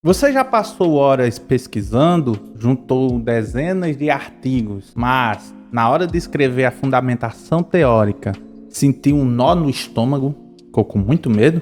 Você já passou horas pesquisando, juntou dezenas de artigos, mas na hora de escrever a fundamentação teórica, sentiu um nó no estômago? Ficou com muito medo?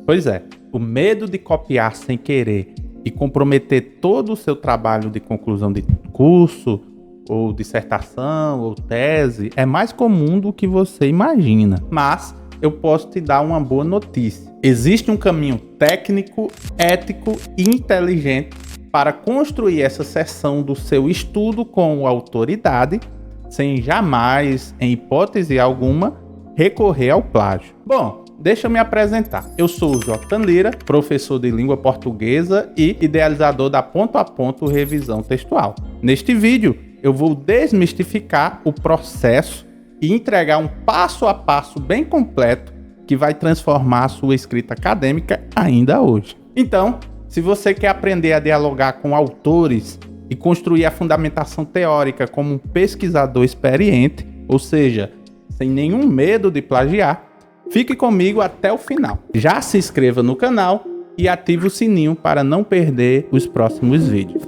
Pois é, o medo de copiar sem querer e comprometer todo o seu trabalho de conclusão de curso, ou dissertação, ou tese, é mais comum do que você imagina. Mas eu posso te dar uma boa notícia. Existe um caminho técnico, ético e inteligente para construir essa seção do seu estudo com autoridade, sem jamais, em hipótese alguma, recorrer ao plágio. Bom, deixa eu me apresentar. Eu sou o J. Lira, professor de língua portuguesa e idealizador da Ponto a Ponto Revisão Textual. Neste vídeo, eu vou desmistificar o processo e entregar um passo a passo bem completo que vai transformar a sua escrita acadêmica ainda hoje. Então, se você quer aprender a dialogar com autores e construir a fundamentação teórica como um pesquisador experiente, ou seja, sem nenhum medo de plagiar, fique comigo até o final. Já se inscreva no canal e ative o sininho para não perder os próximos vídeos.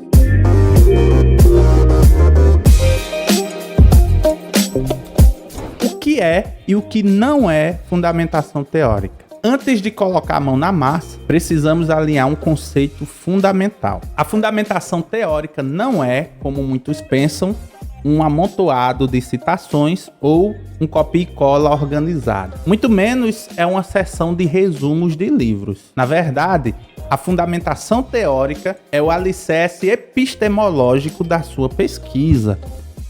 O que é e o que não é fundamentação teórica? Antes de colocar a mão na massa, precisamos alinhar um conceito fundamental. A fundamentação teórica não é, como muitos pensam, um amontoado de citações ou um copia e cola organizado. Muito menos é uma seção de resumos de livros. Na verdade, a fundamentação teórica é o alicerce epistemológico da sua pesquisa.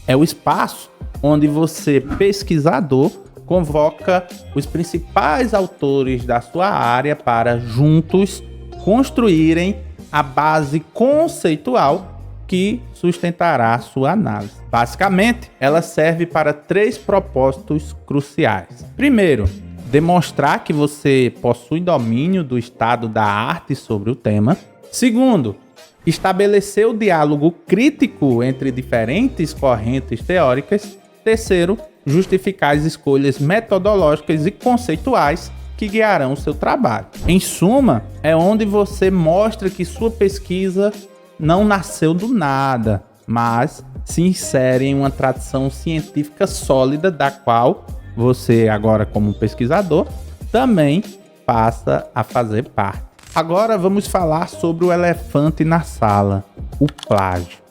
É o espaço onde você, pesquisador, convoca os principais autores da sua área para juntos construírem a base conceitual que sustentará a sua análise. Basicamente, ela serve para 3 propósitos cruciais. Primeiro, demonstrar que você possui domínio do estado da arte sobre o tema. Segundo, estabelecer o diálogo crítico entre diferentes correntes teóricas. Terceiro, justificar as escolhas metodológicas e conceituais que guiarão o seu trabalho. Em suma, é onde você mostra que sua pesquisa não nasceu do nada, mas se insere em uma tradição científica sólida da qual você, agora como pesquisador, também passa a fazer parte. Agora vamos falar sobre o elefante na sala, o plágio.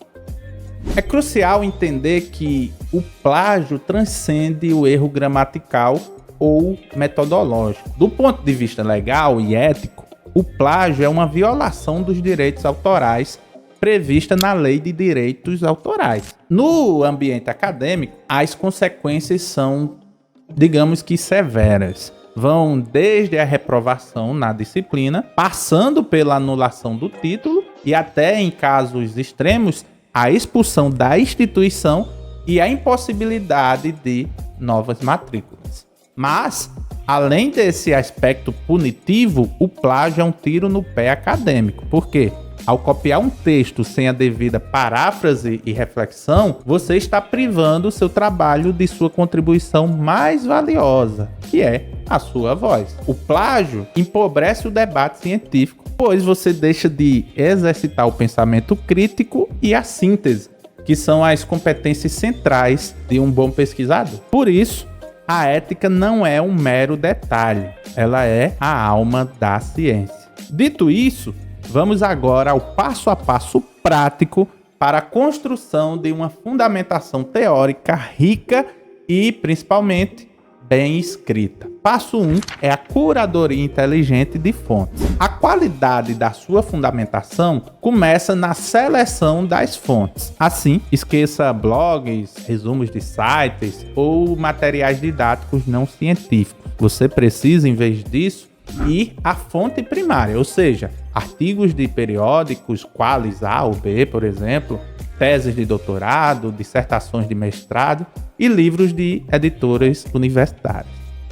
É crucial entender que o plágio transcende o erro gramatical ou metodológico. Do ponto de vista legal e ético, o plágio é uma violação dos direitos autorais prevista na Lei de Direitos Autorais. No ambiente acadêmico, as consequências são, digamos que, severas. Vão desde a reprovação na disciplina, passando pela anulação do título e até, em casos extremos, a expulsão da instituição e a impossibilidade de novas matrículas. Mas, além desse aspecto punitivo, o plágio é um tiro no pé acadêmico. Por quê? Ao copiar um texto sem a devida paráfrase e reflexão, você está privando o seu trabalho de sua contribuição mais valiosa, que é a sua voz. O plágio empobrece o debate científico, pois você deixa de exercitar o pensamento crítico e a síntese, que são as competências centrais de um bom pesquisador. Por isso, a ética não é um mero detalhe, ela é a alma da ciência. Dito isso, vamos agora ao passo a passo prático para a construção de uma fundamentação teórica rica e, principalmente, bem escrita. Passo 1 é a curadoria inteligente de fontes. A qualidade da sua fundamentação começa na seleção das fontes. Assim, esqueça blogs, resumos de sites ou materiais didáticos não científicos. Você precisa, em vez disso, ir à fonte primária, ou seja, artigos de periódicos, qualis A ou B, por exemplo, teses de doutorado, dissertações de mestrado e livros de editoras universitárias.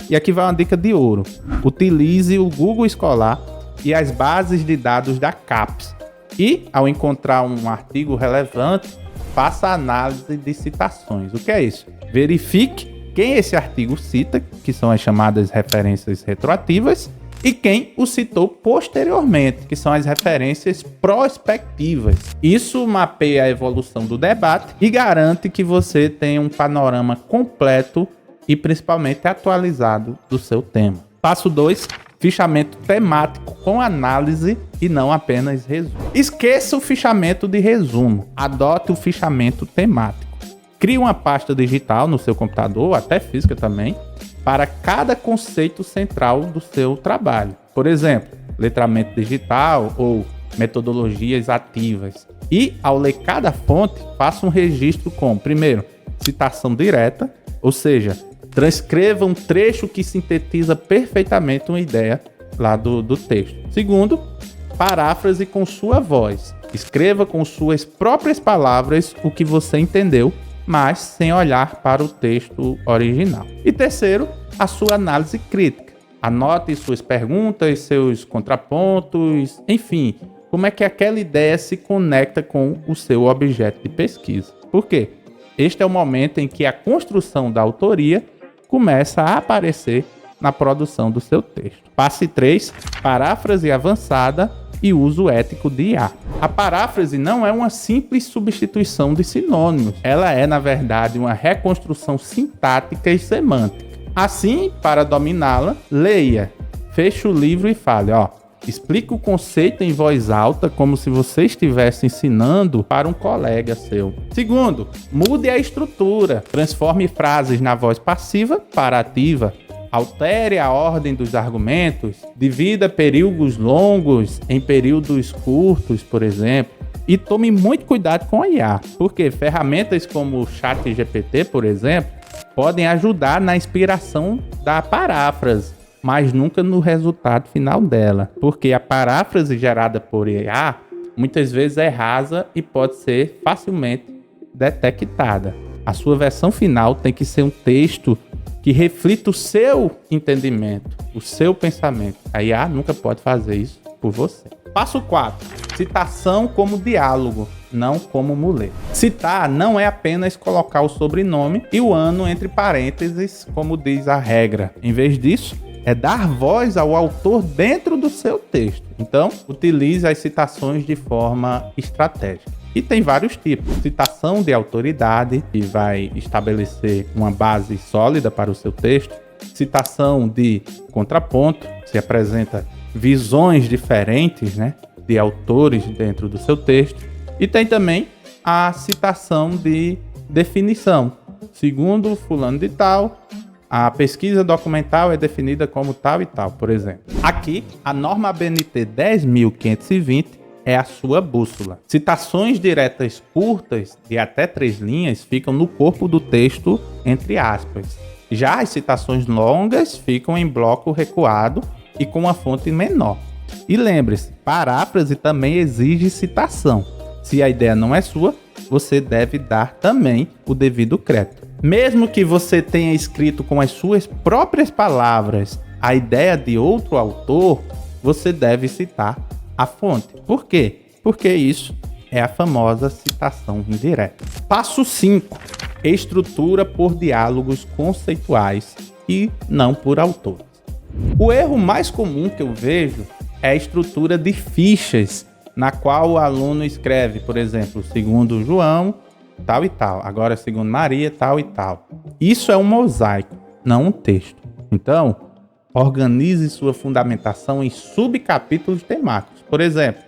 E aqui vai uma dica de ouro: utilize o Google Escolar e as bases de dados da CAPES. E, ao encontrar um artigo relevante, faça a análise de citações. O que é isso? Verifique quem esse artigo cita, que são as chamadas referências retroativas, e quem o citou posteriormente, que são as referências prospectivas. Isso mapeia a evolução do debate e garante que você tenha um panorama completo e principalmente atualizado do seu tema. Passo 2, fichamento temático com análise e não apenas resumo. Esqueça o fichamento de resumo, adote o fichamento temático. Crie uma pasta digital no seu computador, até física também, para cada conceito central do seu trabalho. Por exemplo, letramento digital ou metodologias ativas. E, ao ler cada fonte, faça um registro com, primeiro, citação direta, ou seja, transcreva um trecho que sintetiza perfeitamente uma ideia lá do texto. Segundo, paráfrase com sua voz. Escreva com suas próprias palavras o que você entendeu, mas sem olhar para o texto original. E terceiro, a sua análise crítica. Anote suas perguntas, seus contrapontos, enfim, como é que aquela ideia se conecta com o seu objeto de pesquisa. Por quê? Este é o momento em que a construção da autoria começa a aparecer na produção do seu texto. Passo 3, paráfrase avançada e uso ético de IA. A paráfrase não é uma simples substituição de sinônimos. Ela é, na verdade, uma reconstrução sintática e semântica. Assim, para dominá-la, leia, feche o livro e fale, explique o conceito em voz alta como se você estivesse ensinando para um colega seu. Segundo, mude a estrutura. Transforme frases na voz passiva para ativa. Altere a ordem dos argumentos, divida períodos longos em períodos curtos, por exemplo. E tome muito cuidado com a IA, porque ferramentas como o ChatGPT, por exemplo, podem ajudar na inspiração da paráfrase, mas nunca no resultado final dela. Porque a paráfrase gerada por IA muitas vezes é rasa e pode ser facilmente detectada. A sua versão final tem que ser um texto que reflita o seu entendimento, o seu pensamento. A IA nunca pode fazer isso por você. Passo 4. Citação como diálogo, não como muleta. Citar não é apenas colocar o sobrenome e o ano entre parênteses, como diz a regra. Em vez disso, é dar voz ao autor dentro do seu texto. Então, utilize as citações de forma estratégica. E tem vários tipos. Citação de autoridade, que vai estabelecer uma base sólida para o seu texto. Citação de contraponto, que se apresenta visões diferentes, de autores dentro do seu texto. E tem também a citação de definição. Segundo fulano de tal, a pesquisa documental é definida como tal e tal, por exemplo. Aqui, a norma ABNT 10.520 é a sua bússola. Citações diretas curtas, de até 3 linhas, ficam no corpo do texto, entre aspas. Já as citações longas ficam em bloco recuado e com uma fonte menor. E lembre-se, paráfrase também exige citação. Se a ideia não é sua, você deve dar também o devido crédito. Mesmo que você tenha escrito com as suas próprias palavras a ideia de outro autor, você deve citar a fonte. Por quê? Porque isso é a famosa citação indireta. Passo 5. Estrutura por diálogos conceituais e não por autores. O erro mais comum que eu vejo é a estrutura de fichas, na qual o aluno escreve, por exemplo, segundo João, tal e tal. Agora, segundo Maria, tal e tal. Isso é um mosaico, não um texto. Então, organize sua fundamentação em subcapítulos temáticos. Por exemplo,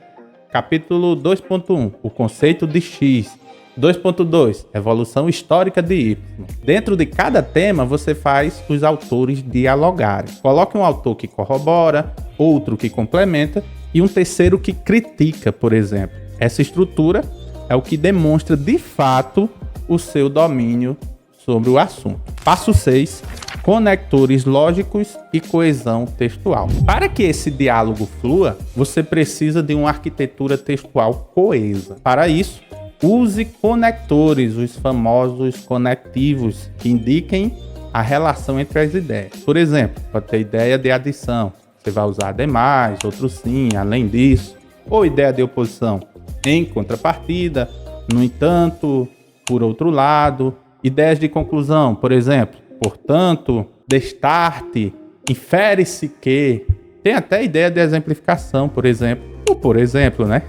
capítulo 2.1, o conceito de X. 2.2, evolução histórica de Y. Dentro de cada tema, você faz os autores dialogarem. Coloque um autor que corrobora, outro que complementa e um terceiro que critica, por exemplo. Essa estrutura é o que demonstra, de fato, o seu domínio sobre o assunto. Passo 6. Conectores lógicos e coesão textual. Para que esse diálogo flua, você precisa de uma arquitetura textual coesa. Para isso, use conectores, os famosos conectivos, que indiquem a relação entre as ideias. Por exemplo, pode ter ideia de adição. Você vai usar ademais, outro sim, além disso. Ou ideia de oposição. Em contrapartida, no entanto, por outro lado. Ideias de conclusão, por exemplo. Portanto, destarte, infere-se que, Tem até ideia de exemplificação, por exemplo, né?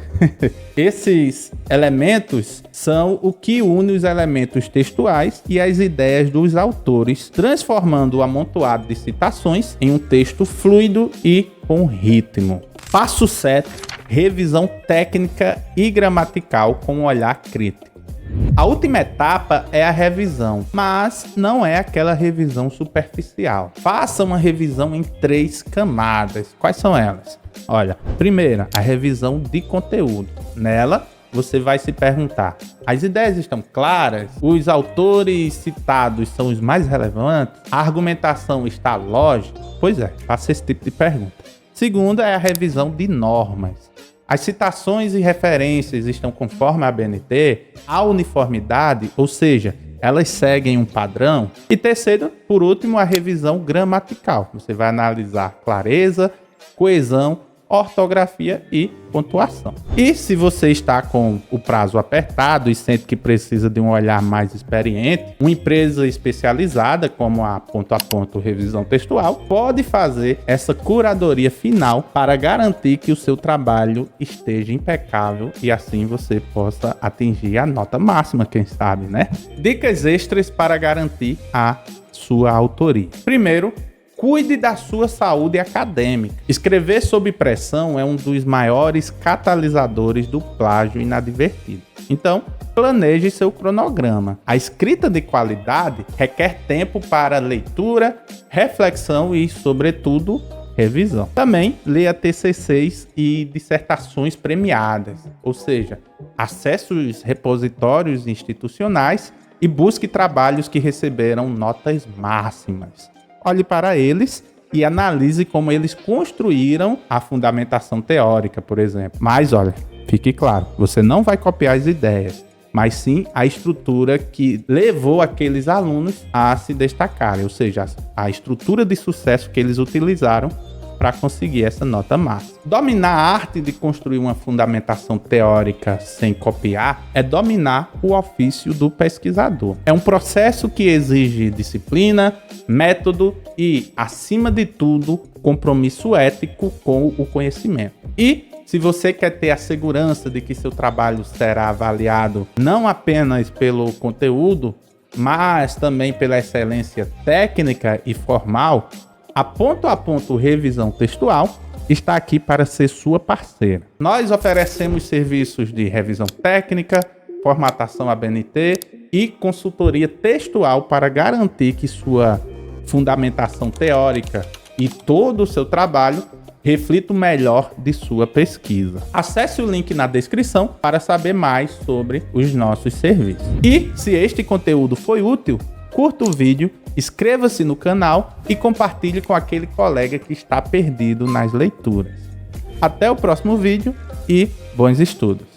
Esses elementos são o que une os elementos textuais e as ideias dos autores, transformando o amontoado de citações em um texto fluido e com ritmo. Passo 7. Revisão técnica e gramatical com um olhar crítico. A última etapa é a revisão, mas não é aquela revisão superficial. Faça uma revisão em 3 camadas. Quais são elas? Olha, primeira, a revisão de conteúdo. Nela, você vai se perguntar: as ideias estão claras? Os autores citados são os mais relevantes? A argumentação está lógica? Pois é, faça esse tipo de pergunta. Segunda é a revisão de normas. As citações e referências estão conforme a ABNT? Há uniformidade, ou seja, elas seguem um padrão? E terceiro, por último, a revisão gramatical. Você vai analisar clareza, coesão, ortografia e pontuação. E se você está com o prazo apertado e sente que precisa de um olhar mais experiente, uma empresa especializada como a Ponto Revisão Textual pode fazer essa curadoria final para garantir que o seu trabalho esteja impecável e assim você possa atingir a nota máxima, quem sabe, né? Dicas extras para garantir a sua autoria. Primeiro, cuide da sua saúde acadêmica. Escrever sob pressão é um dos maiores catalisadores do plágio inadvertido. Então, planeje seu cronograma. A escrita de qualidade requer tempo para leitura, reflexão e, sobretudo, revisão. Também leia TCCs e dissertações premiadas, ou seja, acesse os repositórios institucionais e busque trabalhos que receberam notas máximas. Olhe para eles e analise como eles construíram a fundamentação teórica, por exemplo. Mas olha, fique claro, você não vai copiar as ideias, mas sim a estrutura que levou aqueles alunos a se destacarem, ou seja, a estrutura de sucesso que eles utilizaram para conseguir essa nota máxima. Dominar a arte de construir uma fundamentação teórica sem copiar é dominar o ofício do pesquisador. É um processo que exige disciplina, método e, acima de tudo, compromisso ético com o conhecimento. E se você quer ter a segurança de que seu trabalho será avaliado não apenas pelo conteúdo, mas também pela excelência técnica e formal, a Ponto Revisão Textual está aqui para ser sua parceira. Nós oferecemos serviços de revisão técnica, formatação ABNT e consultoria textual para garantir que sua fundamentação teórica e todo o seu trabalho reflita o melhor de sua pesquisa. Acesse o link na descrição para saber mais sobre os nossos serviços. E se este conteúdo foi útil, curta o vídeo, inscreva-se no canal e compartilhe com aquele colega que está perdido nas leituras. Até o próximo vídeo e bons estudos!